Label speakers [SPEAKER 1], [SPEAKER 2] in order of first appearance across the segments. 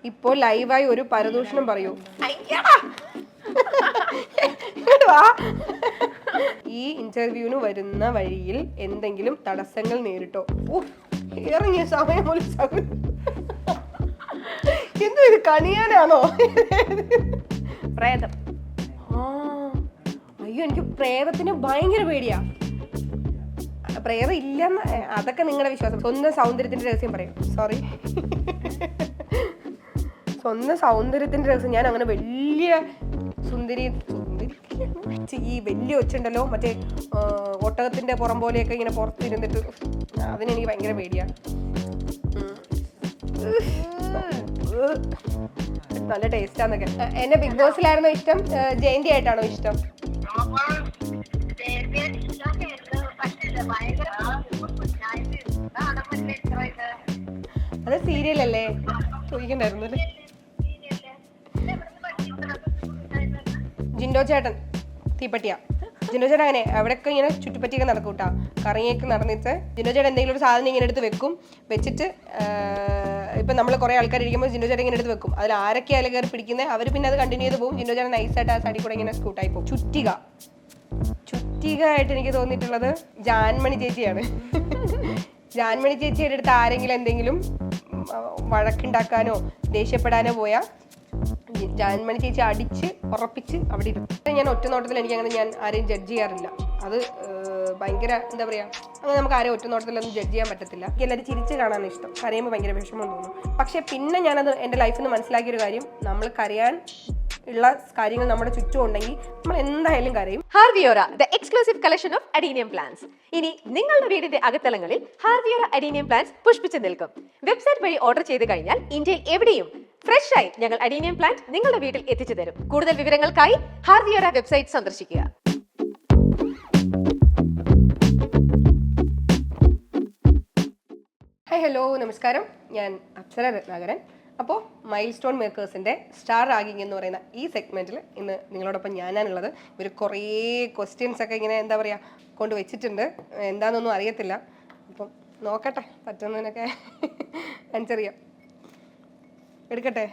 [SPEAKER 1] ഇപ്പോൾ ലൈവായി ഒരു പരദൂഷണം പറയൂ. ഈ ഇന്റർവ്യൂവിന് വരുന്ന വഴിയിൽ എന്തെങ്കിലും തടസ്സങ്ങൾ നേരിട്ടോ? ഇറങ്ങിയ സമയം പോലും എന്തോ ഇത് കണിയാനാണോ?
[SPEAKER 2] പ്രേതം.
[SPEAKER 1] അയ്യോ, എനിക്ക് പ്രേതത്തിന് ഭയങ്കര പേടിയാ. പ്രേതം ഇല്ലെന്ന് അതൊക്കെ നിങ്ങളുടെ വിശ്വാസം. സ്വന്തം സൗന്ദര്യത്തിന്റെ രഹസ്യം പറയും. സോറി, സ്വന്തം സൗന്ദര്യത്തിന്റെ രഹസ്യം. ഞാൻ അങ്ങനെ വലിയ സുന്ദരി ഈ വലിയ ഒച്ചുണ്ടല്ലോ, മറ്റേ ഒട്ടകത്തിന്റെ പുറം പോലെയൊക്കെ ഇങ്ങനെ പുറത്തിരുന്നിട്ട് അതിനെനിക്ക് ഭയങ്കര പേടിയാണ്. നല്ല ടേസ്റ്റാന്നൊക്കെ. എന്നെ ബിഗ് ബോസിലായിരുന്നോ ഇഷ്ടം, ജയന്തി ആയിട്ടാണോ ഇഷ്ടം? അത് സീരിയലല്ലേ, ചോദിക്കണ്ടായിരുന്നു അല്ലേ? ജിൻഡോ ചേട്ടൻ തീപ്പട്ടിയ. ജിൻഡോ ചേട്ടൻ അങ്ങനെ അവിടെയൊക്കെ ഇങ്ങനെ ചുറ്റിപ്പറ്റിയൊക്കെ നടക്കും കേട്ടോ. കറങ്ങിയൊക്കെ നടന്നിട്ട് ജിൻഡോ ചേട്ടൻ എന്തെങ്കിലും ഒരു സാധനം ഇങ്ങനെ എടുത്ത് വെക്കും. വെച്ചിട്ട് ഇപ്പം നമ്മൾ കുറേ ആൾക്കാർ ഇരിക്കുമ്പോൾ ജിൻഡോ ചേട്ടൻ ഇങ്ങനെ എടുത്ത് വെക്കും. അതിൽ ആരൊക്കെയാലും കയറി പിടിക്കുന്നത് അവർ പിന്നെ അത് കണ്ടിന്യൂ ചെയ്ത് പോകും. ജിൻഡോ ചേട്ടൻ നൈസായിട്ട് ആ സൈഡിൽ കൂടെ ഇങ്ങനെ സ്കൂട്ടായി പോകും. ചുറ്റിക ആയിട്ട് എനിക്ക് തോന്നിയിട്ടുള്ളത് ജാൻമണി ചേച്ചിയാണ്. ജാൻമണി ചേച്ചിയുടെ അടുത്ത് ആരെങ്കിലും എന്തെങ്കിലും വഴക്കുണ്ടാക്കാനോ ദേഷ്യപ്പെടാനോ പോയാൽ ജാൻമണി ചേച്ചി അടിച്ച് ഉറപ്പിച്ച് അവിടെ ഇരുത്തും. ഞാൻ ഒറ്റ നോട്ടത്തിൽ എനിക്കങ്ങനെ ഞാൻ ആരെയും ജഡ്ജ് ചെയ്യാറില്ല. അത് ഭയങ്കര എന്താ പറയുക, അങ്ങനെ നമുക്ക് ആരെയും ഒറ്റ നോട്ടത്തിലൊന്നും ജഡ്ജ് ചെയ്യാൻ പറ്റത്തില്ല. എനിക്ക് എല്ലാവരും ചിരിച്ച് കാണാൻ ഇഷ്ടം. കരയുമ്പോൾ ഭയങ്കര വിഷമം തോന്നും. പക്ഷെ പിന്നെ ഞാനത് എൻ്റെ ലൈഫിൽ നിന്ന് മനസ്സിലാക്കിയൊരു കാര്യം, നമ്മൾ കരയാൻ ഉള്ള കാര്യങ്ങൾ നമ്മുടെ ചുറ്റും ഉണ്ടെങ്കിൽ നമ്മൾ എന്തായാലും കരയും.
[SPEAKER 2] ഹാർവിയോറ, the exclusive collection of adenium plants. ഇനി നിങ്ങളുടെ വീടിന്റെ അകത്തളങ്ങളിൽ ഹാർവിയോറ അഡീനിയം പ്ലാന്റ്സ് പുഷ്പിച്ചു നിൽക്കും. വെബ്സൈറ്റ് വഴി ഓർഡർ ചെയ്ത് കഴിഞ്ഞാൽ ഇന്ത്യയിൽ എവിടെയും ഫ്രഷ് ആയി ഞങ്ങൾ അഡീനിയം പ്ലാന്റ് നിങ്ങളുടെ വീട്ടിൽ എത്തിച്ചു തരും. കൂടുതൽ വിവരങ്ങൾക്കായി ഹാർവിയോറ വെബ്സൈറ്റ് സന്ദർശിക്കുക.
[SPEAKER 1] ഹായ്, ഹലോ, നമസ്കാരം. ഞാൻ അപ്സര രത്നാകരൻ. അപ്പോൾ മൈൽ സ്റ്റോൺ മേക്കേഴ്സിൻ്റെ സ്റ്റാർ റാഗിങ് എന്ന് പറയുന്ന ഈ സെഗ്മെൻറ്റിൽ ഇന്ന് നിങ്ങളോടൊപ്പം ഞാനാണുള്ളത്. ഇവർ കുറേ ക്വസ്റ്റ്യൻസ് ഒക്കെ ഇങ്ങനെ എന്താ പറയുക കൊണ്ടുവച്ചിട്ടുണ്ട്. എന്താണെന്നൊന്നും അറിയത്തില്ല. അപ്പം നോക്കട്ടെ, പറ്റുന്നതിനൊക്കെ ആൻസർ ചെയ്യാം. എടുക്കട്ടെ,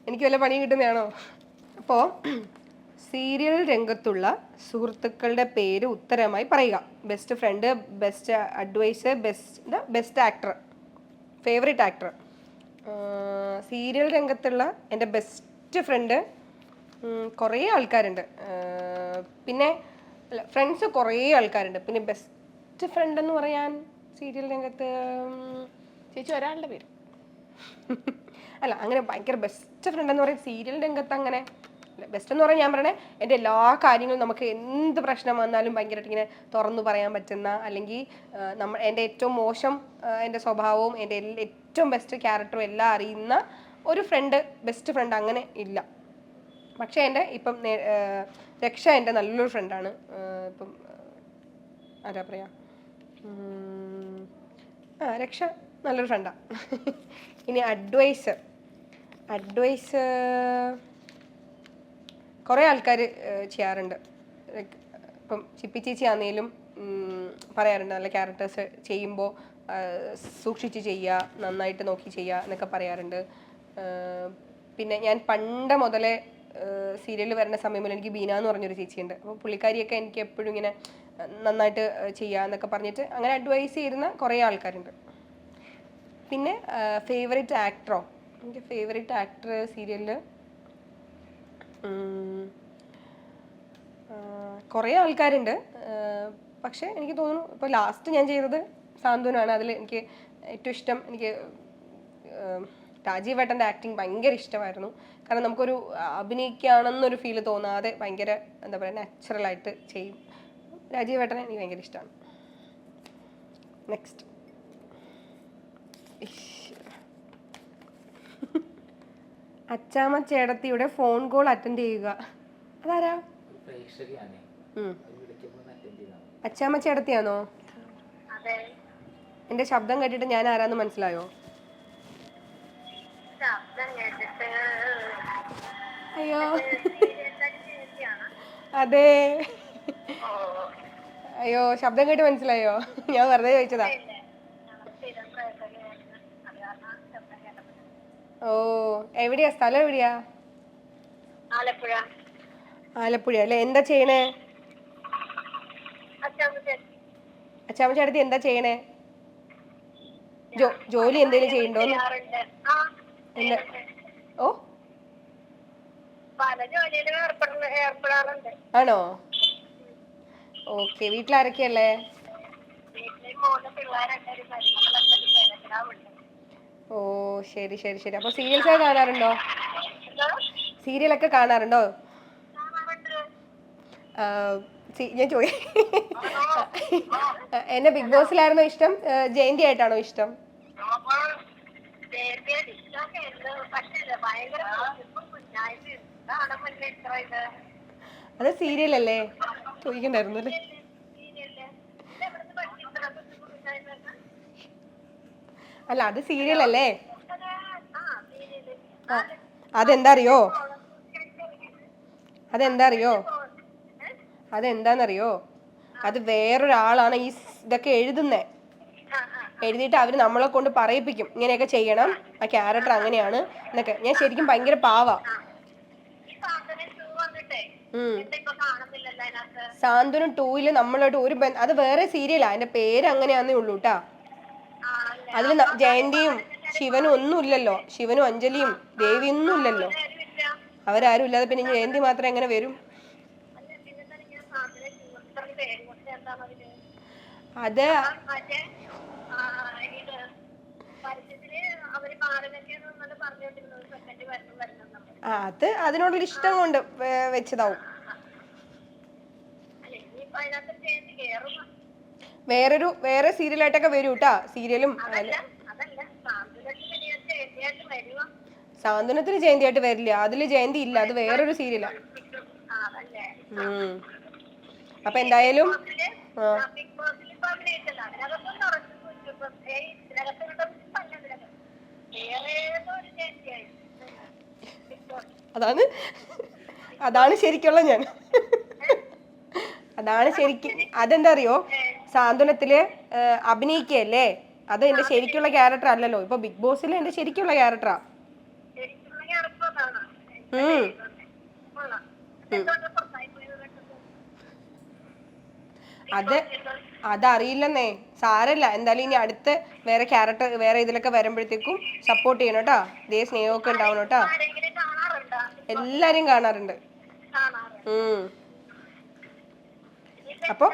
[SPEAKER 1] എനിക്ക് വല്ല പണി കിട്ടുന്നതാണോ? അപ്പോൾ സീരിയൽ രംഗത്തുള്ള സുഹൃത്തുക്കളുടെ പേര് ഉത്തരമായി പറയുക. Best friend, best adviser, best actor, favourite actor. Serial രംഗത്തുള്ള എൻ്റെ ബെസ്റ്റ് ഫ്രണ്ട് കുറേ ആൾക്കാരുണ്ട്. പിന്നെ ഫ്രണ്ട്സ് കുറേ ആൾക്കാരുണ്ട്. പിന്നെ ബെസ്റ്റ് ഫ്രണ്ട് എന്ന് പറയാൻ സീരിയൽ രംഗത്ത്
[SPEAKER 2] ചേച്ചി ഒരാളുടെ പേര്
[SPEAKER 1] അല്ല, അങ്ങനെ ഭയങ്കര ബെസ്റ്റ് ഫ്രണ്ട് എന്ന് പറയാൻ സീരിയൽ രംഗത്ത് അങ്ങനെ ബെസ്റ്റ് എന്ന് പറയാൻ ഞാൻ പറയണേ, എൻ്റെ എല്ലാ കാര്യങ്ങളും നമുക്ക് എന്ത് പ്രശ്നം വന്നാലും ഭയങ്കരമായിട്ട് ഇങ്ങനെ തുറന്നു പറയാൻ പറ്റുന്ന, അല്ലെങ്കിൽ എൻ്റെ ഏറ്റവും മോശം എൻ്റെ സ്വഭാവവും എൻ്റെ ഏറ്റവും ബെസ്റ്റ് ക്യാരക്ടറും എല്ലാം അറിയുന്ന ഒരു ഫ്രണ്ട്, ബെസ്റ്റ് ഫ്രണ്ട് അങ്ങനെ ഇല്ല. പക്ഷേ എൻ്റെ ഇപ്പം രക്ഷ എൻ്റെ നല്ലൊരു ഫ്രണ്ടാണ്. ഇപ്പം ആരാ പറയാ, രക്ഷ നല്ലൊരു ഫ്രണ്ടാണ്. ഇനി അഡ്വൈസർ കുറേ ആൾക്കാർ ചെയ്യാറുണ്ട്. ലൈക്ക് ഇപ്പം ചിപ്പി ചേച്ചി ആണെങ്കിലും പറയാറുണ്ട്, നല്ല ക്യാരക്ടേഴ്സ് ചെയ്യുമ്പോൾ സൂക്ഷിച്ച് ചെയ്യുക, നന്നായിട്ട് നോക്കി ചെയ്യുക എന്നൊക്കെ പറയാറുണ്ട്. പിന്നെ ഞാൻ പണ്ട് മുതലേ സീരിയലിൽ വരുന്ന സമയം മുതൽ എനിക്ക് ബീന എന്ന് പറഞ്ഞൊരു ചേച്ചിയുണ്ട്. അപ്പോൾ പുള്ളിക്കാരിയൊക്കെ എനിക്ക് എപ്പോഴും ഇങ്ങനെ നന്നായിട്ട് ചെയ്യുക എന്നൊക്കെ പറഞ്ഞിട്ട് അങ്ങനെ അഡ്വൈസ് ചെയ്യുന്ന കുറേ ആൾക്കാരുണ്ട്. പിന്നെ ഫേവറേറ്റ് ആക്ടറോ, എനിക്ക് ഫേവറേറ്റ് ആക്ടർ സീരിയലിൽ കുറേ ആൾക്കാരുണ്ട്. പക്ഷേ എനിക്ക് തോന്നുന്നു ഇപ്പോൾ ലാസ്റ്റ് ഞാൻ ചെയ്തത് സാന്ത്വനാണ്. അതിൽ എനിക്ക് ഏറ്റവും ഇഷ്ടം, എനിക്ക് രാജീവ് ഏട്ടൻ്റെ ആക്ടിങ് ഭയങ്കര ഇഷ്ടമായിരുന്നു. കാരണം നമുക്കൊരു അഭിനയിക്കുകയാണെന്നൊരു ഫീല് തോന്നാതെ ഭയങ്കര എന്താ പറയുക നാച്ചുറലായിട്ട് ചെയ്യും. രാജീവ് ഏട്ടനെ എനിക്ക് ഭയങ്കര ഇഷ്ടമാണ്. നെക്സ്റ്റ്, അച്ചാമ്മ ചേടത്തിയുടെ ഫോൺ കോൾ അറ്റൻഡ് ചെയ്യുക. അതാരാ? അച്ചാമ്മ ചേടത്തിയാണോ? എന്റെ ശബ്ദം കേട്ടിട്ട് ഞാൻ ആരാന്ന് മനസ്സിലായോ? അയ്യോ, അതെ. അയ്യോ, ശബ്ദം കേട്ട് മനസ്സിലായോ? ഞാൻ വെറുതെ ചോദിച്ചതാ. ഓ, എവിടെയാ സ്ഥലം എവിടെയാ?
[SPEAKER 3] ആലപ്പുഴ.
[SPEAKER 1] ആലപ്പുഴ അല്ലേ. എന്താ ചെയ്യണേ? അച്ചാമ്മച്ചേട്ടത്തി എന്താ ചെയ്യണേ? ജോലി എന്തേലും ചെയ്യണ്ടോന്ന്?
[SPEAKER 3] ചെയ്യാറുണ്ട്. ആ,
[SPEAKER 1] എന്താ? ഓ,
[SPEAKER 3] പല ജോലിയിലും ഏർപ്പെടാറുണ്ട്.
[SPEAKER 1] ആണോ? ഓക്കെ. വീട്ടിലാരൊക്കെയല്ലേ?
[SPEAKER 3] വീട്ടില് 3 പിള്ളേരുണ്ട്, ഒരു മരുമകളുണ്ട്, ഒരു പേരക്കിടാവുണ്ട്.
[SPEAKER 1] ഓ, ശരി ശരി ശരി. അപ്പൊ സീരിയൽസ് ഒക്കെ കാണാറുണ്ടോ?
[SPEAKER 3] എന്തോ?
[SPEAKER 1] സീരിയലൊക്കെ കാണാറുണ്ടോ?
[SPEAKER 3] കാണാറുണ്ട്.
[SPEAKER 1] ആ, ഞാൻ എന്നെ ബിഗ് ബോസിലായിരുന്നോ ഇഷ്ടം, ജയന്തി ആയിട്ടാണോ ഇഷ്ടം?
[SPEAKER 3] ഇഷ്ടമൊക്കെ ഉണ്ട്, പക്ഷേ ഭയങ്കര കുഞ്ഞായിട്ട് കാണാൻ പറ്റില്ല. ഇത്ര ഇത്
[SPEAKER 1] അത് സീരിയലല്ലേ, ചോദിക്കണ്ടായിരുന്നു അല്ലേ?
[SPEAKER 3] സീരിയല് ഇതെവിടുന്ന് പഠിച്ചു ഇത്ര കുഞ്ഞായിട്ട്?
[SPEAKER 1] അല്ല, അത് സീരിയലല്ലേ.
[SPEAKER 3] ആ, സീരിയല്.
[SPEAKER 1] ആ, അതെന്താ അറിയോ? അതെന്താ അറിയോ? അതെന്താന്നറിയോ? അത് വേറൊരാളാണ് ഈ ഇതൊക്കെ എഴുതുന്നേ. എഴുതിയിട്ട് അവർ നമ്മളെ കൊണ്ട് പറയിപ്പിക്കും, ഇങ്ങനെയൊക്കെ ചെയ്യണം, ആ ക്യാരക്ടർ അങ്ങനെയാണ് എന്നൊക്കെ. ഞാൻ ശരിക്കും ഭയങ്കര പാവാ. സാന്ത്വനം 2-ല് നമ്മളായിട്ട് അത് വേറെ സീരിയലാ, അതിന്റെ പേര് അങ്ങനെയാന്നേ ഉള്ളൂ കേട്ടാ. അതിൽ ജയന്തിയും ശിവനും ഒന്നും ഇല്ലല്ലോ. ശിവനും അഞ്ജലിയും ദേവിയൊന്നും ഇല്ലല്ലോ. അവരാരും ഇല്ലാതെ പിന്നെ ജയന്തി മാത്രം എങ്ങനെ വരും? അത് അത് അതിനോടൊരു ഇഷ്ടം കൊണ്ട് വെച്ചതാവും. വേറെ സീരിയലായിട്ടൊക്കെ വരൂ കേട്ടാ. സീരിയലും സാന്ത്വനത്തിന് ജയന്തിയായിട്ട് വരില്ല. അതില് ജയന്തി ഇല്ല, അത് വേറൊരു സീരിയലാ. അപ്പൊ എന്തായാലും അതാണ് അതാണ് ശരിക്കുള്ള ഞാൻ. അതാണ് ശരിക്കും. അതെന്താ അറിയോ? സാന്ത്വനത്തില് അഭിനയിക്കല്ലേ, അത് എന്റെ ശരിക്കുള്ള ക്യാരക്ടർ അല്ലല്ലോ. ഇപ്പൊ ബിഗ് ബോസിൽ എന്റെ ശരിക്കുള്ള ക്യാരക്ടറാ. അത് അതറിയില്ലെന്നേ. സാരല്ല, എന്തായാലും ഇനി അടുത്ത് വേറെ ക്യാരക്ടർ വേറെ ഇതിലൊക്കെ വരുമ്പോഴത്തേക്കും സപ്പോർട്ട് ചെയ്യണം കേട്ടാ. ഇതേ സ്നേഹമൊക്കെ ഉണ്ടാവണം കേട്ടാ. എല്ലാരും കാണാറുണ്ട്. അപ്പൊ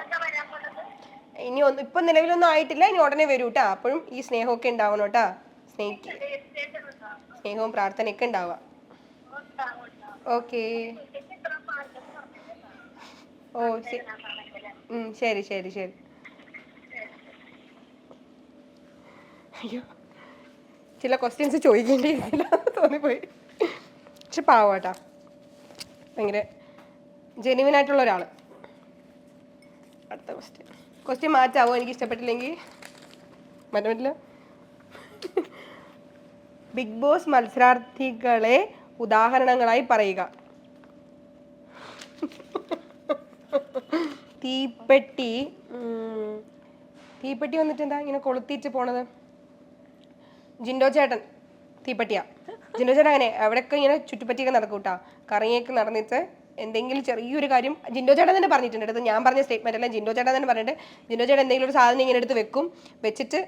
[SPEAKER 1] ഇനി ഇപ്പൊ നിലവിലൊന്നും ആയിട്ടില്ല, ഇനി ഉടനെ വരൂ കേട്ടാ. അപ്പോഴും ഈ സ്നേഹമൊക്കെ ഉണ്ടാവണം കേട്ടാ. സ്നേഹവും പ്രാർത്ഥനയൊക്കെ ഉണ്ടാവാം. ഓക്കേ. ഓ, ശരി ശരി ശരി. അയ്യോ, ചില ക്വസ്റ്റ്യൻസ് ചോദിക്കേണ്ടിയിരിക്കില്ല തോന്നിപ്പോയി. പക്ഷെ പാവാട്ടാ, ഭയങ്കര ജെന്യുവൻ ഒരാള്. അടുത്ത ക്വസ്റ്റ്യൻ മാറ്റാവോ? എനിക്ക് ഇഷ്ടപ്പെട്ടില്ലെങ്കിൽ മാറ്റാൻ പറ്റില്ല. ബിഗ് ബോസ് മത്സരാർത്ഥികളെ ഉദാഹരണങ്ങളായി പറയുക. തീപ്പെട്ടി. തീപ്പെട്ടി വന്നിട്ട് എന്താ ഇങ്ങനെ കൊളുത്തിട്ട് പോണത്? ജിൻഡോ ചേട്ടൻ തീപ്പെട്ടിയാ. ജിൻഡോ ചേട്ടൻ അങ്ങനെ എവിടെയൊക്കെ ഇങ്ങനെ ചുറ്റിപ്പറ്റിയൊക്കെ നടക്കും കേട്ടാ. കറങ്ങിയൊക്കെ നടന്നിട്ട് എന്തെങ്കിലും ചെറിയൊരു കാര്യം ജിൻഡോ ചേട്ടൻ തന്നെ പറഞ്ഞിട്ടുണ്ട്. അടുത്ത് ഞാൻ പറഞ്ഞ സ്റ്റേറ്റ്മെന്റ് അല്ല, ജിൻഡോ ചേട്ടൻ തന്നെ പറഞ്ഞിട്ട്, ജിൻഡോ ചേട്ടൻ എന്തെങ്കിലും ഒരു സാധനം ഇങ്ങനെ എടുത്ത് വെച്ചിട്ട്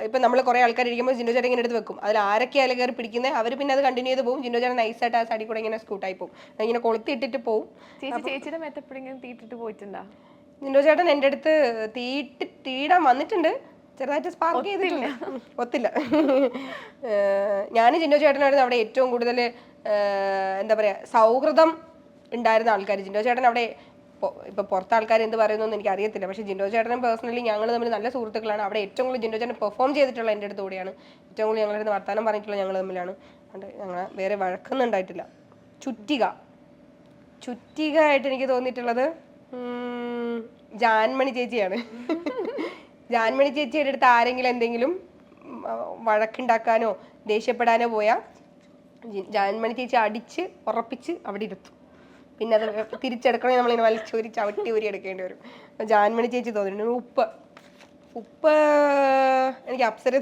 [SPEAKER 1] ഇപ്പം നമ്മൾ കുറേ ആൾക്കാർ ഇരിക്കുമ്പോൾ ജിൻഡോ ചേട്ടൻ ഇങ്ങനെ എടുത്ത് വെക്കും. അതിൽ ആരൊക്കെയാലും കയറി പിടിക്കുന്നത് അവർ പിന്നെ അത് കണ്ടിന്യൂ ചെയ്ത് പോകും. ജിൻഡോ ചേട്ടൻ നൈസായിട്ട് ആ സൈഡിൽ കൂടെ ഇങ്ങനെ സ്കൂട്ടായി പോകും, ഇങ്ങനെ കൊളുത്തിട്ടിട്ട് പോകും.
[SPEAKER 2] ചേച്ചിയുടെ മെത്തപ്പെടിങ്ങനെ തീട്ടിട്ട് പോയിട്ടുണ്ടോ?
[SPEAKER 1] ജിൻഡോ ചേട്ടൻ എൻ്റെ അടുത്ത് തീടാൻ വന്നിട്ടുണ്ട്, ചെറുതായിട്ട് സ്പാർക്ക് ചെയ്തിട്ടില്ല. ഒത്തില്ല. ഞാൻ ജിൻഡോ ചേട്ടനായിരുന്നു അവിടെ ഏറ്റവും കൂടുതൽ എന്താ പറയാ സൗഹൃദം ഉണ്ടായിരുന്ന ആൾക്കാർ. ജിൻഡോ ചേട്ടൻ അവിടെ ഇപ്പൊ പുറത്തെ ആൾക്കാർ എന്ത് പറയുന്നു എനിക്ക് അറിയത്തില്ല, പക്ഷെ ജിൻഡോ ചേട്ടനും പേഴ്സണലി ഞങ്ങൾ തമ്മിൽ നല്ല സുഹൃത്തുക്കളാണ്. അവിടെ ഏറ്റവും കൂടുതൽ ജിൻഡോ ചേട്ടൻ പെർഫോം ചെയ്തിട്ടുള്ള എൻ്റെ അടുത്ത് കൂടിയാണ്. ഏറ്റവും കൂടുതൽ ഞങ്ങളുടെ വർത്താനം പറഞ്ഞിട്ടുള്ള ഞങ്ങൾ തമ്മിലാണ്. ഞങ്ങൾ വേറെ വഴക്കൊന്നും ഉണ്ടായിട്ടില്ല. ചുറ്റിക ആയിട്ട് എനിക്ക് തോന്നിയിട്ടുള്ളത് ജാൻമണി ചേച്ചിയാണ്. ജാൻമണി ചേച്ചിയുടെ അടുത്ത് ആരെങ്കിലും എന്തെങ്കിലും വഴക്കുണ്ടാക്കാനോ ദേഷ്യപ്പെടാനോ പോയാൽ ജാൻമണി ചേച്ചി അടിച്ച് ഉറപ്പിച്ച് അവിടെ ഇരുത്തും. പിന്നെ അത് തിരിച്ചെടുക്കണമെങ്കിൽ നമ്മളിങ്ങനെ വലിച്ചൂരി ചവിട്ടി ഊരി എടുക്കേണ്ടി വരും. ജാൻമണി ചേച്ചി തോന്നിട്ടുണ്ട്. ഉപ്പ് എനിക്ക് അപ്സര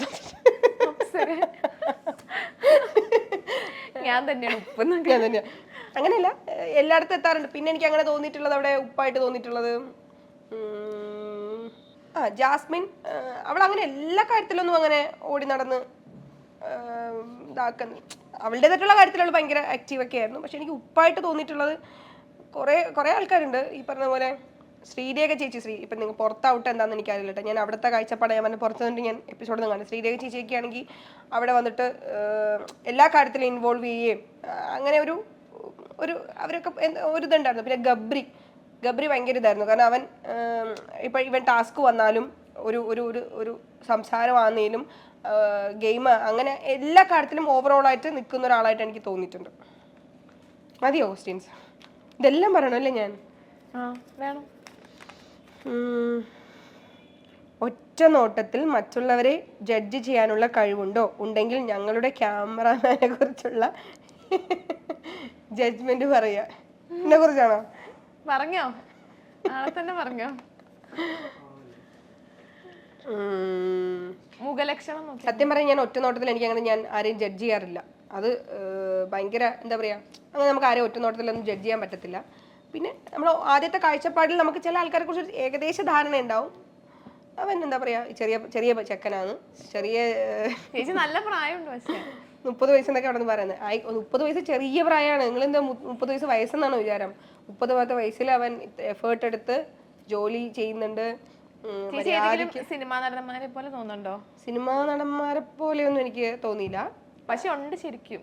[SPEAKER 4] ഞാൻ തന്നെയാണ് ഉപ്പ്
[SPEAKER 1] ഞാൻ തന്നെയാ. അങ്ങനെയല്ല, എല്ലായിടത്തും എത്താറുണ്ട്. പിന്നെ എനിക്ക് അങ്ങനെ തോന്നിയിട്ടുള്ളത്, അവിടെ ഉപ്പായിട്ട് തോന്നിയിട്ടുള്ളത് ജാസ്മിൻ. അവൾ അങ്ങനെ എല്ലാ കാര്യത്തിലൊന്നും അങ്ങനെ ഓടി നടന്ന് ഇതാക്കുന്ന, അവളുടേതായിട്ടുള്ള കാര്യത്തിലുള്ള ഭയങ്കര ആക്റ്റീവൊക്കെ ആയിരുന്നു. പക്ഷെ എനിക്ക് ഉപ്പായിട്ട് തോന്നിയിട്ടുള്ളത് കുറേ ആൾക്കാരുണ്ട്. ഈ പറഞ്ഞ പോലെ ശ്രീരേഖ ചേച്ചി, ഇപ്പം നിങ്ങൾ പുറത്താവട്ടെ എന്താണെന്ന് എനിക്കറിയില്ല കേട്ടോ. ഞാൻ അവിടുത്തെ കാഴ്ചപ്പാട് ഞാൻ പറഞ്ഞ പുറത്ത് നിന്നിട്ട് ഞാൻ എപ്പിസോഡ് ഒന്നും കാണും. ശ്രീരേഖ ചേച്ചിയൊക്കെ ആണെങ്കിൽ അവിടെ വന്നിട്ട് എല്ലാ കാര്യത്തിലും ഇൻവോൾവ് ചെയ്യുകയും അങ്ങനെ ഒരു അവരൊക്കെ ഒരു ഇതുണ്ടായിരുന്നു. പിന്നെ ഗബ്രി ഭയങ്കര ഇതായിരുന്നു. കാരണം അവൻ ഇപ്പം ഇവൻ ടാസ്ക് വന്നാലും ഒരു ഒരു ഒരു ഒരു സംസാരമാണെങ്കിലും ഗെയിം, അങ്ങനെ എല്ലാ കാര്യത്തിലും ഓവറോളായിട്ട് നിൽക്കുന്ന ഒരാളായിട്ട് എനിക്ക് തോന്നിയിട്ടുണ്ട്. മതിയോ ക്വസ്റ്റ്യൻസ്? ഇതെല്ലാം പറയണം അല്ലേ ഞാൻ?
[SPEAKER 4] വേണം.
[SPEAKER 1] ഒറ്റ നോട്ടത്തിൽ മറ്റുള്ളവരെ ജഡ്ജ് ചെയ്യാനുള്ള കഴിവുണ്ടോ? ഉണ്ടെങ്കിൽ ഞങ്ങളുടെ ക്യാമറമാനെ കുറിച്ചുള്ള ജഡ്ജ്മെന്റ് പറയാ. എന്നെ കുറിച്ചാണോ?
[SPEAKER 4] പറഞ്ഞോ, നാളെ തന്നെ പറഞ്ഞോ. മുഖലക്ഷണം നോക്കി.
[SPEAKER 1] സത്യം പറയാൻ ഞാൻ ഒറ്റ നോട്ടത്തിൽ ഞാൻ ആരെയും ജഡ്ജ് ചെയ്യാറില്ല. അത് ഭയങ്കര എന്താ പറയാ, അങ്ങനെ നമുക്ക് ആരെയും ഒറ്റ നോട്ടത്തിലൊന്നും ജഡ്ജ് ചെയ്യാൻ പറ്റത്തില്ല. പിന്നെ നമ്മൾ ആദ്യത്തെ കാഴ്ചപ്പാടിൽ നമുക്ക് ചില ആൾക്കാരെ കുറിച്ച് ഏകദേശ ധാരണ ഉണ്ടാവും. അവൻ എന്താ പറയാ, ചെറിയ ചെക്കനാണ്,
[SPEAKER 4] ചേച്ചി നല്ല പ്രായമുണ്ട്. പക്ഷേ
[SPEAKER 1] 30 വയസ്സെന്നൊക്കെ അവിടെ നിന്ന് പറയുന്നത്. 30 വയസ്സ് ചെറിയ പ്രായമാണ്. നിങ്ങളെന്താ 30 വയസ്സ് വയസ്സെന്നാണോ വിചാരം? 30 വയസ്സിൽ അവൻ എഫേർട്ട് എടുത്ത് ജോലി ചെയ്യുന്നുണ്ട്.
[SPEAKER 4] സിനിമാ നടന്മാരെ പോലെ തോന്നുന്നുണ്ടോ?
[SPEAKER 1] സിനിമാ നടന്മാരെ പോലെയൊന്നും എനിക്ക് തോന്നിയില്ല.
[SPEAKER 4] പക്ഷെ ഉണ്ട് ശരിക്കും.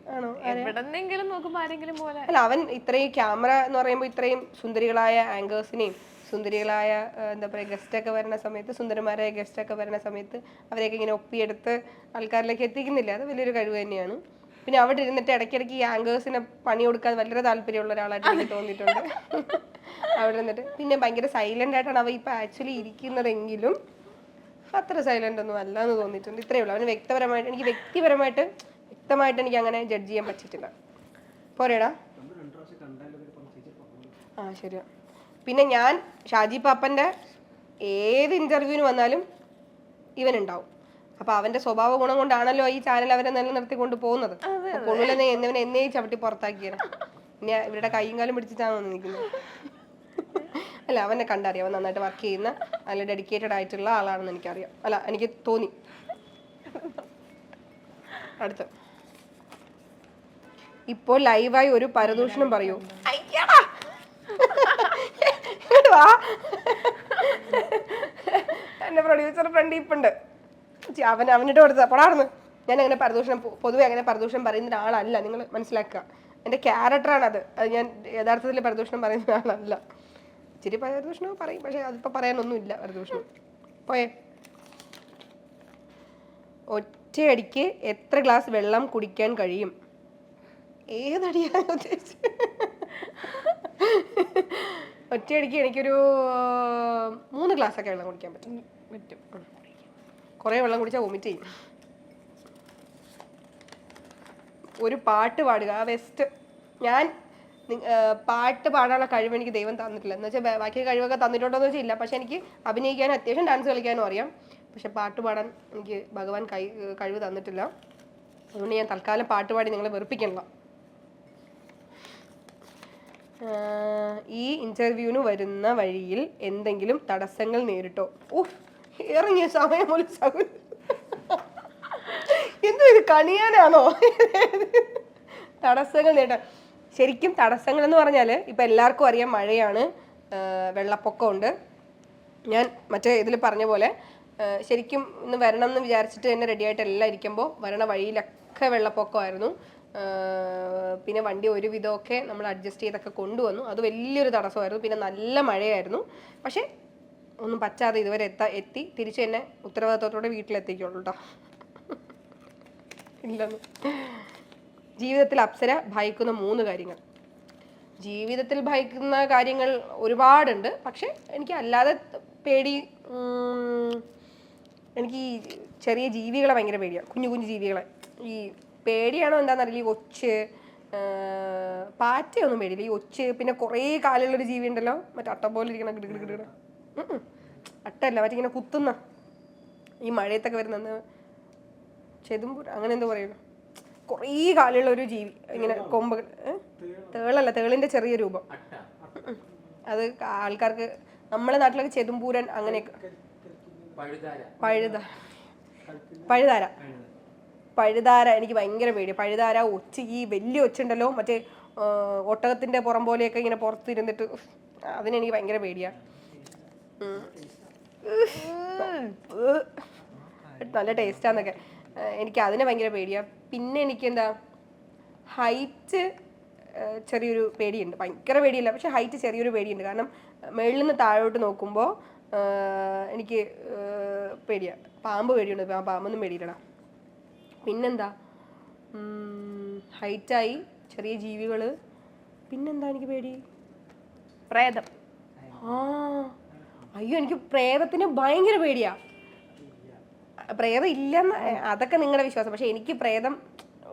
[SPEAKER 4] എവിടെന്നെങ്കിലും നോക്കുമ്പോ ആരെങ്കിലും പോലെ
[SPEAKER 1] അല്ല, അവൻ ഇത്രയും ക്യാമറ എന്ന് പറയുമ്പോൾ ഇത്രയും സുന്ദരികളായ ആങ്കേഴ്സിനെയും സുന്ദരികളായ എന്താ പറയുക ഗസ്റ്റൊക്കെ വരുന്ന സമയത്ത്, സുന്ദരന്മാരായ ഗസ്റ്റൊക്കെ വരുന്ന സമയത്ത് അവരെയൊക്കെ ഇങ്ങനെ ഒപ്പിയെടുത്ത് ആൾക്കാരിലേക്ക് എത്തിക്കുന്നില്ല. അത് വലിയൊരു കഴിവ് തന്നെയാണ്. പിന്നെ അവിടെ ഇരുന്നിട്ട് ഇടയ്ക്കിടയ്ക്ക് ഈ ആങ്കേഴ്സിനെ പണി കൊടുക്കാൻ വളരെ താല്പര്യമുള്ള ഒരാളായിട്ട് എനിക്ക് തോന്നിയിട്ടുണ്ട്. അവിടെ ഇരുന്നിട്ട് പിന്നെ ഭയങ്കര സൈലന്റ് ആയിട്ടാണ് അവ ഇപ്പൊ ആക്ച്വലി ഇരിക്കുന്നതെങ്കിലും അത്ര സൈലന്റ് ഒന്നും അല്ല എന്ന് തോന്നിയിട്ടുണ്ട്. ഇത്രയേ ഉള്ളൂ. അവന് വ്യക്തിപരമായിട്ട് എനിക്ക് അങ്ങനെ ജഡ്ജ് ചെയ്യാൻ പറ്റിയിട്ടില്ല. പോരേടാ? ശരിയാ. പിന്നെ ഞാൻ ഷാജി പാപ്പന്റെ ഏത് ഇന്റർവ്യൂവിന് വന്നാലും ഇവൻ ഉണ്ടാവും. അപ്പൊ അവന്റെ സ്വഭാവ ഗുണം കൊണ്ടാണല്ലോ ഈ ചാനൽ അവരെ നിലനിർത്തിക്കൊണ്ട് പോകുന്നത്. കൊള്ളിലെന്നെ എന്നേ ചവിട്ടി പുറത്താക്കിയാണ്. ഇനി ഇവരുടെ കൈയും കാലും പിടിച്ചിട്ടാണ് നിൽക്കുന്നത്. അല്ല, അവനെ കണ്ടറിയാം. അവൻ നന്നായിട്ട് വർക്ക് ചെയ്യുന്ന നല്ല ഡെഡിക്കേറ്റഡ് ആയിട്ടുള്ള ആളാണെന്ന് എനിക്കറിയാം. അല്ല, എനിക്ക് തോന്നി. അടുത്ത് ഇപ്പോൾ ലൈവായി ഒരു പരദൂഷണം പറയൂ. എന്റെ പ്രൊഡ്യൂസർ ഫ്രണ്ട് ഇപ്പുണ്ട്. അവനിട്ട് കൊടുത്ത പൊടാർന്ന്. ഞാൻ അങ്ങനെ പൊതുവെ അങ്ങനെ പരദൂഷണം പറയുന്ന ഒരാളല്ല, നിങ്ങൾ മനസ്സിലാക്കുക. എൻ്റെ ക്യാരക്ടറാണത്. അത് ഞാൻ യഥാർത്ഥത്തിൽ പരദൂഷണം പറയുന്ന ആളല്ല. ഇച്ചിരി പരദൂഷണം പറയും, പക്ഷെ അതിപ്പോൾ പറയാനൊന്നുമില്ല. പരദൂഷണം പോയേ. ഒറ്റയടിക്ക് എത്ര ഗ്ലാസ് വെള്ളം കുടിക്കാൻ കഴിയും? ഏതടിയാണ് ഉദ്ദേശിച്ചത്? ഒറ്റയടിക്ക് എനിക്കൊരു 3 ഗ്ലാസ്സൊക്കെ വെള്ളം കുടിക്കാൻ പറ്റും. കുറേ വെള്ളം കുടിച്ചാൽ വൊമിറ്റ് ചെയ്യും. ഒരു പാട്ട് പാടുക. ഞാൻ പാട്ട് പാടാനുള്ള കഴിവ് എനിക്ക് ദൈവം തന്നിട്ടില്ല. എന്ന് വെച്ചാൽ ബാക്കി കഴിവൊക്കെ തന്നിട്ടുണ്ടോ എന്ന് വെച്ചാൽ ഇല്ല. പക്ഷെ എനിക്ക് അഭിനയിക്കാനും അത്യാവശ്യം ഡാൻസ് കളിക്കാനും അറിയാം. പക്ഷെ പാട്ട് പാടാൻ എനിക്ക് ഭഗവാൻ കഴിവ് തന്നിട്ടില്ല. അതുകൊണ്ട് ഞാൻ തൽക്കാലം പാട്ട് പാടി നിങ്ങളെ വെറുപ്പിക്കണില്ല. ഈ ഇന്റർവ്യൂവിന് വരുന്ന വഴിയിൽ എന്തെങ്കിലും തടസ്സങ്ങൾ നേരിട്ടോ? ഇറങ്ങിയ സമയം പോലെ എന്തോ ഇത് കണിയാനാണോ? തടസ്സങ്ങൾ നേരിട്ട ശരിക്കും തടസ്സങ്ങൾ എന്ന് പറഞ്ഞാൽ ഇപ്പം എല്ലാവർക്കും അറിയാം, മഴയാണ്, വെള്ളപ്പൊക്കമുണ്ട്. ഞാൻ മറ്റേ ഇതിൽ പറഞ്ഞ പോലെ ശരിക്കും ഇന്ന് വരണം എന്ന് വിചാരിച്ചിട്ട് തന്നെ റെഡിയായിട്ട് എല്ലാം ഇരിക്കുമ്പോൾ വരണ വഴിയിലൊക്കെ വെള്ളപ്പൊക്കമായിരുന്നു. പിന്നെ വണ്ടി ഒരുവിധമൊക്കെ നമ്മൾ അഡ്ജസ്റ്റ് ചെയ്തൊക്കെ കൊണ്ടുവന്നു. അത് വലിയൊരു തടസ്സമായിരുന്നു. പിന്നെ നല്ല മഴയായിരുന്നു. പക്ഷേ ഒന്നും പറ്റാതെ ഇതുവരെ എത്തി തിരിച്ചു തന്നെ ഉത്തരവാദിത്വത്തോടെ വീട്ടിലെത്തിക്കുള്ളൂ കേട്ടോ. ഇല്ലെന്ന്. ജീവിതത്തിൽ അപ്സര ഭയക്കുന്ന 3 കാര്യങ്ങൾ. ജീവിതത്തിൽ ഭയക്കുന്ന കാര്യങ്ങൾ ഒരുപാടുണ്ട്. പക്ഷെ എനിക്ക് അല്ലാതെ പേടി, എനിക്ക് ഈ ചെറിയ ജീവികളെ ഭയങ്കര പേടിയാണ്. കുഞ്ഞു ജീവികളെ ഈ പേടിയാണോ എന്താണെന്നറിയില്ല. ഈ ഒച്ച്, പാറ്റയൊന്നും പേടിയില്ല. ഈ ഒച്ച്, പിന്നെ കുറേ കാലുള്ളൊരു ജീവി ഉണ്ടല്ലോ, മറ്റേ അട്ട പോലെ ഇരിക്കണം, കിടുകിടുകിട. അട്ടല്ല, മറ്റേ ഇങ്ങനെ കുത്തുന്ന ഈ മഴയത്തൊക്കെ വരുന്ന ചെതുമ്പൂർ, അങ്ങനെ എന്തോ പറയുള്ളൂ. കുറേ കാലുള്ള ഒരു ജീവി, ഇങ്ങനെ കൊമ്പ്, തേളല്ല, തേളിന്റെ ചെറിയ രൂപം. അത് ആൾക്കാർക്ക് നമ്മളെ നാട്ടിലൊക്കെ ചെതുമ്പൂരൻ അങ്ങനെയൊക്കെ. പഴുതാര പഴുതാര എനിക്ക് ഭയങ്കര പേടിയാണ്. പഴുതാര, ഒച്ച, ഈ വലിയ ഒച്ചുണ്ടല്ലോ, മറ്റേ ഒട്ടകത്തിന്റെ പുറം പോലെയൊക്കെ ഇങ്ങനെ പുറത്തിരുന്നിട്ട്, അതിനെനിക്ക് ഭയങ്കര പേടിയാണ്. നല്ല ടേസ്റ്റാന്നൊക്കെ, എനിക്ക് അതിനെ ഭയങ്കര പേടിയാണ്. പിന്നെ എനിക്ക് എന്താ, ഹൈറ്റ് ചെറിയൊരു പേടിയുണ്ട്. ഭയങ്കര പേടിയില്ല, പക്ഷെ ഹൈറ്റ് ചെറിയൊരു പേടിയുണ്ട്. കാരണം മേളിൽ നിന്ന് താഴോട്ട് നോക്കുമ്പോൾ എനിക്ക് പേടിയാണ്. പാമ്പ് പേടിയുണ്ട്. പാമ്പൊന്നും പേടിയില്ലടാ. പിന്നെന്താ, ഹൈറ്റായി ചെറിയ ജീവികൾ. പിന്നെന്താ എനിക്ക് പേടി?
[SPEAKER 4] പ്രേതം.
[SPEAKER 1] അയ്യോ, എനിക്ക് പ്രേതത്തിന് ഭയങ്കര പേടിയാ. പ്രേതം ഇല്ലെന്ന് അതൊക്കെ നിങ്ങളുടെ വിശ്വാസം, പക്ഷെ എനിക്ക് പ്രേതം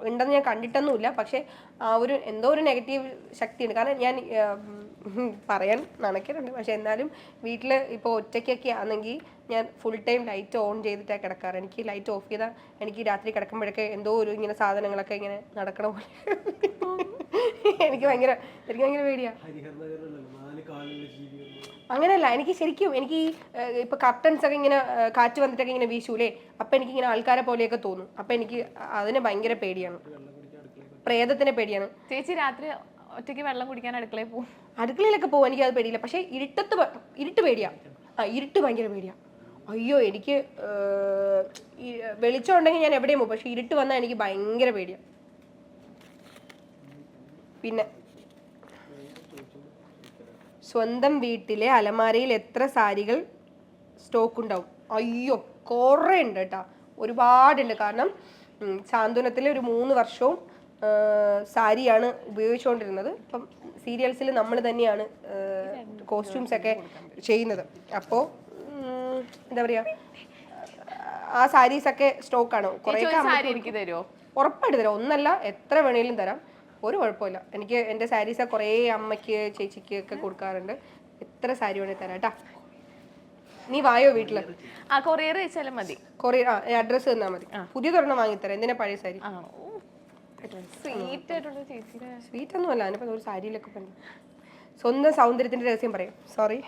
[SPEAKER 1] ഉണ്ടെന്ന് ഞാൻ കണ്ടിട്ടൊന്നുമില്ല. പക്ഷെ ആ ഒരു എന്തോ ഒരു നെഗറ്റീവ് ശക്തിയുണ്ട്. കാരണം ഞാൻ പറയാൻ നടക്കുന്നുണ്ട്, പക്ഷെ എന്നാലും വീട്ടിൽ ഇപ്പോൾ ഒറ്റയ്ക്കൊക്കെ ആണെങ്കിൽ ഞാൻ ഫുൾ ടൈം ലൈറ്റ് ഓൺ ചെയ്തിട്ടാണ് കിടക്കാറ്. എനിക്ക് ലൈറ്റ് ഓഫ് ചെയ്താൽ എനിക്ക് രാത്രി കിടക്കുമ്പോഴൊക്കെ എന്തോ ഒരു ഇങ്ങനെ സാധനങ്ങളൊക്കെ ഇങ്ങനെ നടക്കണ പോലെ എനിക്ക് ഭയങ്കര പേടിയാ. അങ്ങനെയല്ല, എനിക്ക് ശരിക്കും എനിക്ക് ഈ ഇപ്പൊ കർട്ടൻസ് ഒക്കെ ഇങ്ങനെ കാറ്റ് വന്നിട്ടൊക്കെ ഇങ്ങനെ വീശൂലേ, അപ്പൊ എനിക്ക് ഇങ്ങനെ ആൾക്കാരെ പോലെയൊക്കെ തോന്നും. അപ്പൊ എനിക്ക് അതിന് ഭയങ്കര പേടിയാണ്, പ്രേതത്തിനെ പേടിയാണ്.
[SPEAKER 4] ചേച്ചി രാത്രി ഒറ്റയ്ക്ക് വെള്ളം കുടിക്കാൻ അടുക്കളയിൽ പോകും?
[SPEAKER 1] അടുക്കളയിലൊക്കെ പോകും, എനിക്ക് അത് പേടിയില്ല. പക്ഷെ ഇരുട്ട് പേടിയാ. ഇരുട്ട് ഭയങ്കര പേടിയാ. അയ്യോ, എനിക്ക് വെളിച്ചം ഉണ്ടെങ്കിൽ ഞാൻ എവിടെയും പോകും, പക്ഷെ ഇരുട്ട് വന്നാൽ എനിക്ക് ഭയങ്കര പേടിയാ. പിന്നെ സ്വന്തം വീട്ടിലെ അലമാരയിൽ എത്ര സാരികൾ സ്റ്റോക്ക് ഉണ്ടാവും? അയ്യോ, കുറേ ഉണ്ട് കേട്ടോ, ഒരുപാടുണ്ട്. കാരണം സാന്ത്വനത്തിൽ ഒരു 3 വർഷവും സാരിയാണ് ഉപയോഗിച്ചുകൊണ്ടിരുന്നത്. ഇപ്പം സീരിയൽസിൽ നമ്മൾ തന്നെയാണ് കോസ്റ്റ്യൂംസ് ഒക്കെ ചെയ്യുന്നത്. അപ്പോൾ എന്താ പറയുക, ആ സാരീസൊക്കെ സ്റ്റോക്കാണ്. കുറേ
[SPEAKER 4] എനിക്ക് തരുമോ?
[SPEAKER 1] ഉറപ്പായിട്ട് തരാം. ഒന്നല്ല, എത്ര വേണേലും തരാം, ഒരു കുഴപ്പമില്ല. എനിക്ക് എൻ്റെ സാരീസ് കുറേ അമ്മയ്ക്ക് ചേച്ചിക്ക് ഒക്കെ കൊടുക്കാറുണ്ട്. എത്ര സാരി വേണേൽ തരാം കേട്ടാ. നീ വായോ വീട്ടില്?
[SPEAKER 4] കൊറിയർ വെച്ചാലും മതി.
[SPEAKER 1] കൊറിയർ അഡ്രസ്സ് തന്നാൽ മതി. പുതിയതൊരെണ്ണം വാങ്ങിത്തരാം. എന്തിനാ പഴയ സാരി? സ്വീറ്റ് ഒന്നും അല്ല, അതിനിപ്പോൾ ഒരു സാരിയിലൊക്കെ പറഞ്ഞു. സ്വന്തം സൗന്ദര്യത്തിന്റെ രഹസ്യം പറയാം. സോറി,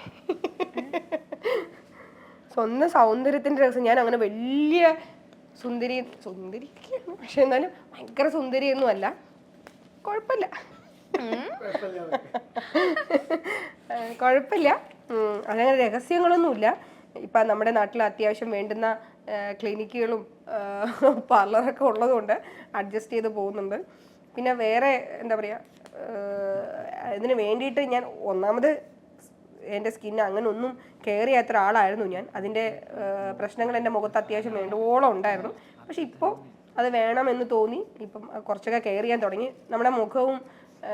[SPEAKER 1] സ്വന്തം സൗന്ദര്യത്തിന്റെ രഹസ്യം, ഞാൻ അങ്ങനെ വലിയ സുന്ദരിയൊക്കെയാണ്, പക്ഷെ എന്നാലും ഭയങ്കര സുന്ദരിയൊന്നും അല്ല. കുഴപ്പമില്ല. അങ്ങനെ രഹസ്യങ്ങളൊന്നുമില്ല. ഇപ്പം നമ്മുടെ നാട്ടിൽ അത്യാവശ്യം വേണ്ടുന്ന ക്ലിനിക്കുകളും പാർലറൊക്കെ ഉള്ളതുകൊണ്ട് അഡ്ജസ്റ്റ് ചെയ്ത് പോകുന്നുണ്ട്. പിന്നെ വേറെ എന്താ പറയുക, ഇതിന് വേണ്ടിയിട്ട് ഞാൻ ഒന്നാമത് എൻ്റെ സ്കിന്ന് അങ്ങനെ ഒന്നും കെയർ ചെയ്യാത്ത ഒരാളായിരുന്നു ഞാൻ. അതിൻ്റെ പ്രശ്നങ്ങൾ എൻ്റെ മുഖത്ത് അത്യാവശ്യം വേണ്ടോളം ഉണ്ടായിരുന്നു. പക്ഷെ ഇപ്പോൾ അത് വേണമെന്ന് തോന്നി. ഇപ്പം കുറച്ചൊക്കെ കെയർ ചെയ്യാൻ തുടങ്ങി. നമ്മുടെ മുഖവും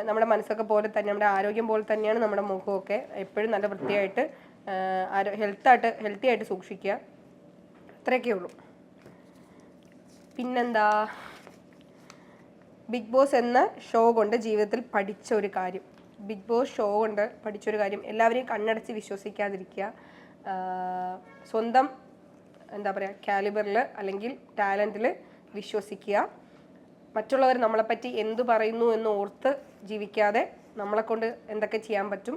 [SPEAKER 1] നമ്മുടെ മനസ്സൊക്കെ പോലെ തന്നെ, നമ്മുടെ ആരോഗ്യം പോലെ തന്നെയാണ് നമ്മുടെ മുഖമൊക്കെ. എപ്പോഴും നല്ല വൃത്തിയായിട്ട് ഹെൽത്തി ആയിട്ട് സൂക്ഷിക്കുക. അത്രയൊക്കെ ഉള്ളൂ. പിന്നെന്താ, ബിഗ് ബോസ് എന്ന ഷോ കൊണ്ട് ജീവിതത്തിൽ പഠിച്ച ഒരു കാര്യം. ബിഗ് ബോസ് ഷോ കൊണ്ട് പഠിച്ചൊരു കാര്യം, എല്ലാവരെയും കണ്ണടച്ച് വിശ്വസിക്കാതിരിക്കുക. സ്വന്തം എന്താ പറയുക, കാലിബറിൽ അല്ലെങ്കിൽ ടാലൻറ്റിൽ വിശ്വസിക്കുക. മറ്റുള്ളവർ നമ്മളെപ്പറ്റി എന്തു പറയുന്നു എന്ന് ഓർത്ത് ജീവിക്കാതെ നമ്മളെക്കൊണ്ട് എന്തൊക്കെ ചെയ്യാൻ പറ്റും,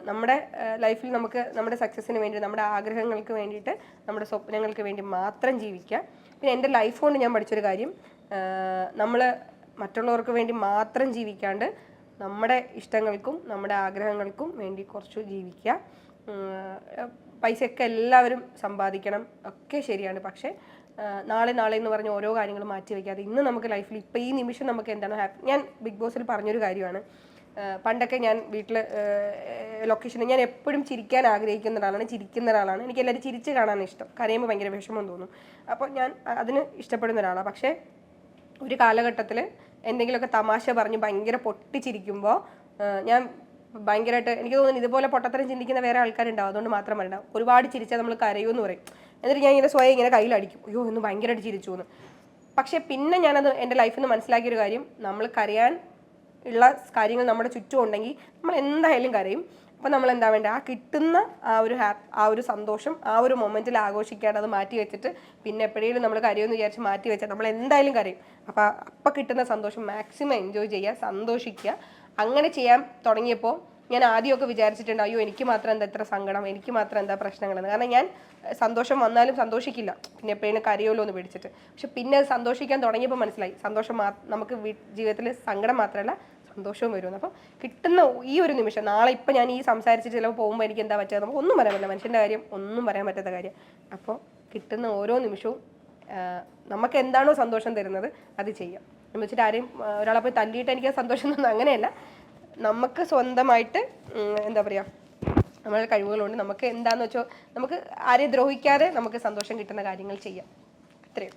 [SPEAKER 1] നമ്മുടെ ലൈഫിൽ നമുക്ക് നമ്മുടെ സക്സസ്സിന് വേണ്ടി, നമ്മുടെ ആഗ്രഹങ്ങൾക്ക് വേണ്ടിയിട്ട്, നമ്മുടെ സ്വപ്നങ്ങൾക്ക് വേണ്ടി മാത്രം ജീവിക്കുക. പിന്നെ എൻ്റെ ലൈഫ് കൊണ്ട് ഞാൻ പഠിച്ചൊരു കാര്യം, നമ്മൾ മറ്റുള്ളവർക്ക് വേണ്ടി മാത്രം ജീവിക്കാണ്ട് നമ്മുടെ ഇഷ്ടങ്ങൾക്കും നമ്മുടെ ആഗ്രഹങ്ങൾക്കും വേണ്ടി കുറച്ച് ജീവിക്കുക. പൈസയൊക്കെ എല്ലാവരും സമ്പാദിക്കണം, ഒക്കെ ശരിയാണ്. പക്ഷേ നാളെ എന്ന് പറഞ്ഞ് ഓരോ കാര്യങ്ങൾ മാറ്റി വയ്ക്കാതെ ഇന്ന് നമുക്ക് ലൈഫിൽ ഇപ്പോൾ ഈ നിമിഷം നമുക്ക് എന്താണ് ഹാപ്പി. ഞാൻ ബിഗ് ബോസിൽ പറഞ്ഞൊരു കാര്യമാണ്, പണ്ടൊക്കെ ഞാൻ വീട്ടിൽ ലൊക്കേഷനിൽ ഞാൻ എപ്പോഴും ചിരിക്കാൻ ആഗ്രഹിക്കുന്ന ഒരാളാണ്, ചിരിക്കുന്ന ഒരാളാണ്. എനിക്ക് എല്ലാവരും ചിരിച്ച് കാണാനാണ് ഇഷ്ടം. കരയുമ്പോൾ ഭയങ്കര വിഷമം തോന്നും. അപ്പോൾ ഞാൻ അതിന് ഇഷ്ടപ്പെടുന്ന ഒരാളാണ്. പക്ഷേ ഒരു കാലഘട്ടത്തിൽ എന്തെങ്കിലുമൊക്കെ തമാശ പറഞ്ഞ് ഭയങ്കര പൊട്ടിച്ചിരിക്കുമ്പോൾ ഞാൻ ഭയങ്കരമായിട്ട്, എനിക്ക് തോന്നുന്നു ഇതുപോലെ പൊട്ടത്തരം ചിന്തിക്കുന്ന വേറെ ആൾക്കാരുണ്ടാവും, അതുകൊണ്ട് മാത്രം പറയണ്ട. ഒരുപാട് ചിരിച്ചാൽ നമ്മൾ കരയുമെന്ന് പറയും. എന്നിട്ട് ഞാൻ ഇങ്ങനെ സ്വയം ഇങ്ങനെ കയ്യിലടിക്കും, അയ്യോ ഒന്ന് ഭയങ്കരമായിട്ട് ചിരിച്ചു എന്ന്. പക്ഷെ പിന്നെ ഞാനത് എൻ്റെ ലൈഫിൽ നിന്ന് മനസ്സിലാക്കിയൊരു കാര്യം, നമ്മൾ കരയാൻ ഉള്ള കാര്യങ്ങൾ നമ്മുടെ ചുറ്റും ഉണ്ടെങ്കിൽ നമ്മൾ എന്തായാലും കരയും. അപ്പോൾ നമ്മൾ എന്താ വേണ്ടത്, ആ കിട്ടുന്ന ആ ഒരു സന്തോഷം ആ ഒരു മൊമെൻറ്റിൽ ആഘോഷിക്കാതെ അത് മാറ്റി വെച്ചിട്ട് പിന്നെ എപ്പോഴേലും നമ്മൾ കരയുമെന്ന് വിചാരിച്ച് മാറ്റി വെച്ചാൽ നമ്മൾ എന്തായാലും കരയും. അപ്പോൾ കിട്ടുന്ന സന്തോഷം മാക്സിമം എൻജോയ് ചെയ്യുക, സന്തോഷിക്കുക. അങ്ങനെ ചെയ്യാൻ തുടങ്ങിയപ്പോൾ ഞാൻ ആദ്യമൊക്കെ വിചാരിച്ചിട്ടുണ്ട്, അയ്യോ എനിക്ക് മാത്രം എന്താ ഇത്ര സങ്കടം, എനിക്ക് മാത്രം എന്താ പ്രശ്നങ്ങളെന്ന്. കാരണം ഞാൻ സന്തോഷം വന്നാലും സന്തോഷിക്കില്ല, പിന്നെ എപ്പോഴും കരയോലോ എന്ന് പേടിച്ചിട്ട്. പക്ഷെ പിന്നെ അത് സന്തോഷിക്കാൻ തുടങ്ങിയപ്പോൾ മനസ്സിലായി, സന്തോഷം നമുക്ക് ജീവിതത്തിൽ സങ്കടം മാത്രമല്ല സന്തോഷവും വരുമെന്ന്. അപ്പം കിട്ടുന്ന ഈ ഒരു നിമിഷം, നാളെ ഇപ്പം ഞാൻ ഈ സംസാരിച്ചിട്ട് ചിലപ്പോൾ പോകുമ്പോൾ എനിക്ക് എന്താ പറ്റുക, നമുക്ക് ഒന്നും പറയാൻ പറ്റില്ല, മനുഷ്യൻ്റെ കാര്യം ഒന്നും പറയാൻ പറ്റാത്ത കാര്യം. അപ്പോൾ കിട്ടുന്ന ഓരോ നിമിഷവും നമുക്ക് എന്താണോ സന്തോഷം തരുന്നത് അത് ചെയ്യാം. എന്ന് വെച്ചിട്ട് ആരെയും ഒരാളെ പോയി തല്ലിയിട്ട് എനിക്ക് സന്തോഷം തന്നു അങ്ങനെയല്ല. നമുക്ക് സ്വന്തമായിട്ട് എന്താ പറയുക, നമ്മളുടെ കഴിവുകളുണ്ട്, നമുക്ക് എന്താണെന്ന് വെച്ചോ നമുക്ക് ആരെയും ദ്രോഹിക്കാതെ നമുക്ക് സന്തോഷം കിട്ടുന്ന കാര്യങ്ങൾ ചെയ്യാം. അത്രയും.